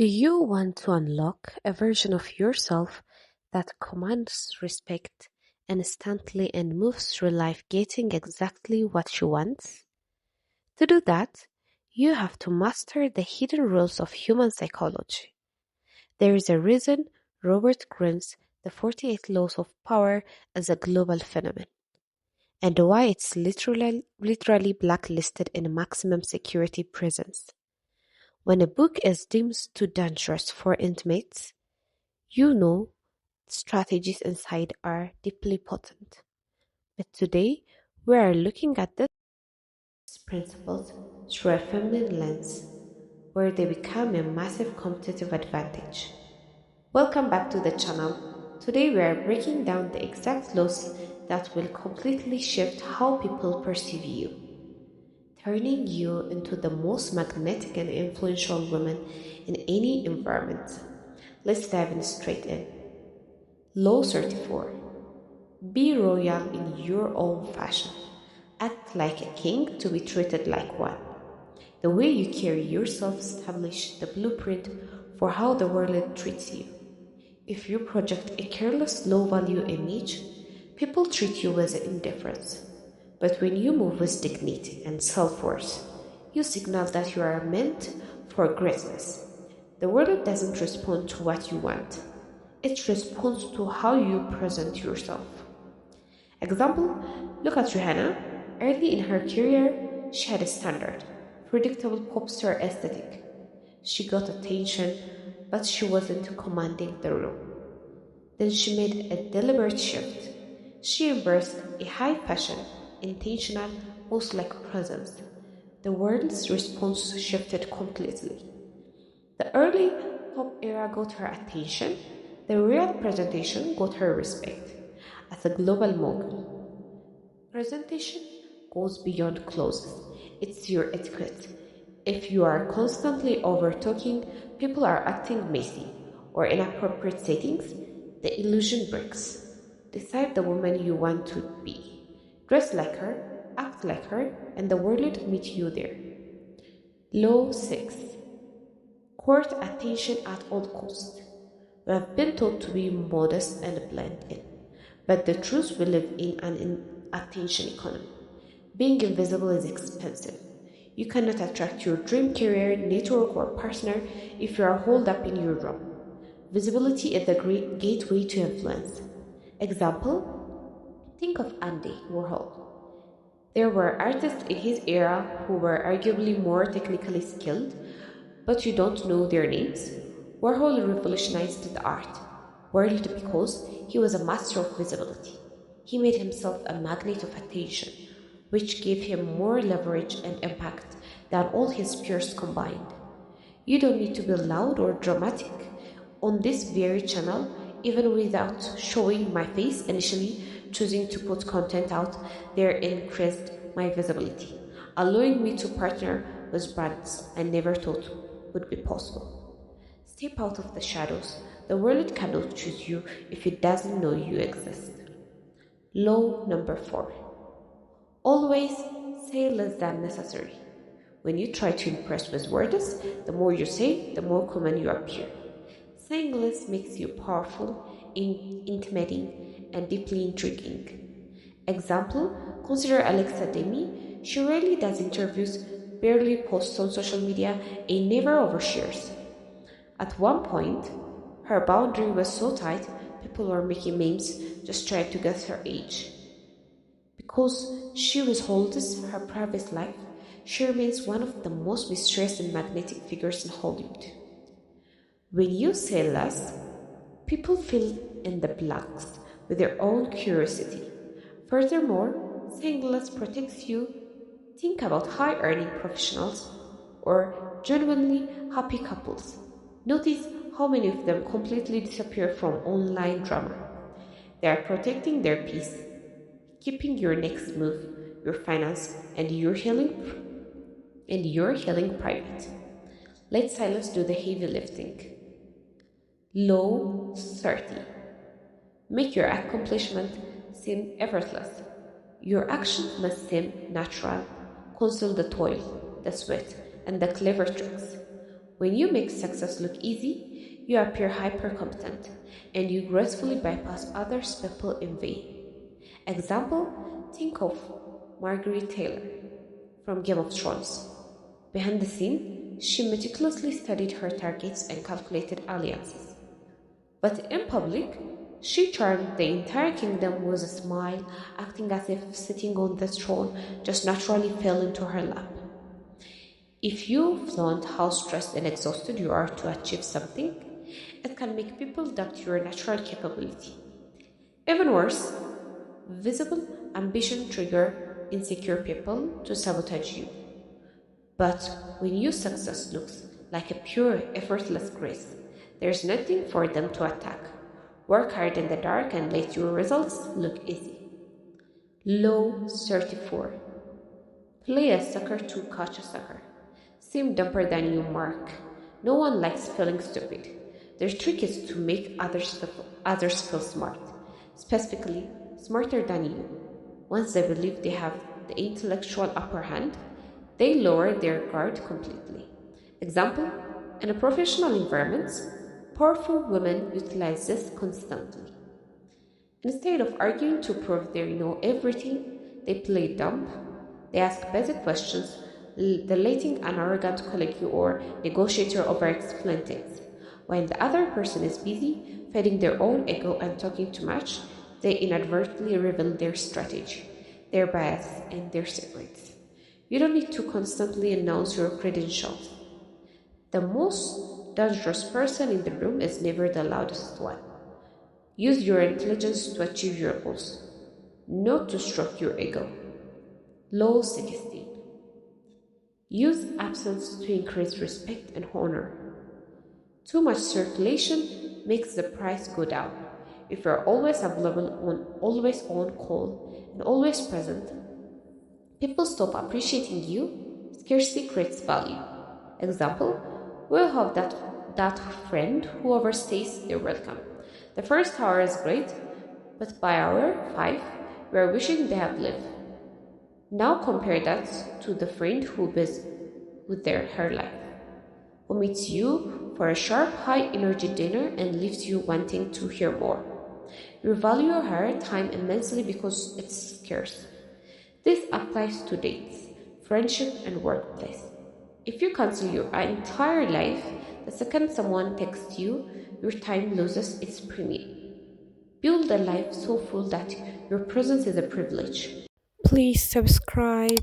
Do you want to unlock a version of yourself that commands respect instantly and moves through life getting exactly what she wants? To do that, you have to master the hidden rules of human psychology. There is a reason Robert Greene's The 48 Laws of Power is a global phenomenon, and why it's literally blacklisted in maximum security prisons. When a book is deemed too dangerous for intimates, you know strategies inside are deeply potent. But today, we are looking at these principles through a feminine lens, where they become a massive competitive advantage. Welcome back to the channel. Today, we are breaking down the exact laws that will completely shift how people perceive you, turning you into the most magnetic and influential woman in any environment. Let's dive in straight in. Law 34. Be royal in your own fashion. Act like a king to be treated like one. The way you carry yourself establishes the blueprint for how the world treats you. If you project a careless, low value image, people treat you with indifference. But when you move with dignity and self worth, you signal that you are meant for greatness. The world doesn't respond to what you want, it responds to how you present yourself. Example, look at Rihanna. Early in her career, she had a standard, predictable pop star aesthetic. She got attention, but she wasn't commanding the room. Then she made a deliberate shift. She embraced a high fashion, intentional, most like presence. The world's response shifted completely. The early pop era got her attention, the real presentation got her respect. As a global mogul, presentation goes beyond clothes. It's your etiquette. If you are constantly over talking, people are acting messy or inappropriate settings, the illusion breaks. Decide the woman you want to be. Dress like her, act like her, and the world meet you there. Law 6. Court attention at all costs. We have been taught to be modest and blend in, but the truth we live in an attention economy. Being invisible is expensive. You cannot attract your dream career, network, or partner if you are holed up in your room. Visibility is the great gateway to influence. Example, think of Andy Warhol. There were artists in his era who were arguably more technically skilled, but you don't know their names. Warhol revolutionized the art world because he was a master of visibility. He made himself a magnet of attention, which gave him more leverage and impact than all his peers combined. You don't need to be loud or dramatic on this very channel, even without showing my face initially. Choosing to put content out there increased my visibility, allowing me to partner with brands I never thought would be possible. Step out of the shadows. The world cannot choose you if it doesn't know you exist. Law number 4. Always say less than necessary. When you try to impress with words, the more you say, the more common you appear. Saying less makes you powerful, intimidating, and deeply intriguing. Example, consider Alexa Demi. She rarely does interviews, barely posts on social media, and never overshares. At one point, her boundary was so tight, people were making memes just trying to guess her age. Because she withholds her private life, she remains one of the most mysterious and magnetic figures in Hollywood. When you say less, people fill in the blanks with their own curiosity. Furthermore, saying less protects you. Think about high earning professionals or genuinely happy couples. Notice how many of them completely disappear from online drama. They are protecting their peace, keeping your next move, your finance, and your healing private. Let silence do the heavy lifting. Law 30. Make your accomplishment seem effortless. Your actions must seem natural. Conceal the toil, the sweat, and the clever tricks. When you make success look easy, you appear hyper competent and you gracefully bypass others people in vain. Example, think of Margaret Taylor from Game of Thrones. Behind the scene, she meticulously studied her targets and calculated alliances. But in public, she charmed the entire kingdom with a smile, acting as if sitting on the throne just naturally fell into her lap. If you flaunt how stressed and exhausted you are to achieve something, it can make people doubt your natural capability. Even worse, visible ambition trigger insecure people to sabotage you. But when your success looks like a pure, effortless grace, there's nothing for them to attack. Work hard in the dark and let your results look easy. Law 34. Play a sucker to catch a sucker. Seem dumber than you, Mark. No one likes feeling stupid. Their trick is to make others feel smart, specifically smarter than you. Once they believe they have the intellectual upper hand, they lower their guard completely. Example, in a professional environment, powerful women utilize this constantly. Instead of arguing to prove they know everything, they play dumb. They ask basic questions, letting an arrogant colleague or negotiator over explain things. While the other person is busy feeding their own ego and talking too much, they inadvertently reveal their strategy, their bias, and their secrets. You don't need to constantly announce your credentials. The most dangerous person in the room is never the loudest one. Use your intelligence to achieve your goals, not to stroke your ego. Law 16. Use absence to increase respect and honor. Too much circulation makes the price go down. If you're always available, always on call, and always present, people stop appreciating you. Scarcity creates value. Example, we'll have that friend who overstays their welcome. The first hour is great, but by hour 5, we are wishing they had lived. Now compare that to the friend who is with her life, who meets you for a sharp, high-energy dinner and leaves you wanting to hear more. You value her time immensely because it's scarce. This applies to dates, friendship, and workplace. If you cancel your entire life, the second someone texts you, your time loses its premium. Build a life so full that your presence is a privilege. Please subscribe.